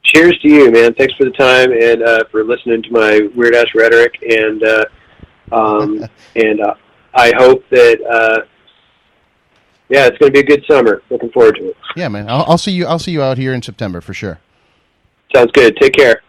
Cheers to you, man. Thanks for the time and for listening to my weird-ass rhetoric. And I hope that, it's going to be a good summer. Looking forward to it. Yeah, man. I'll see you out here in September for sure. Sounds good. Take care.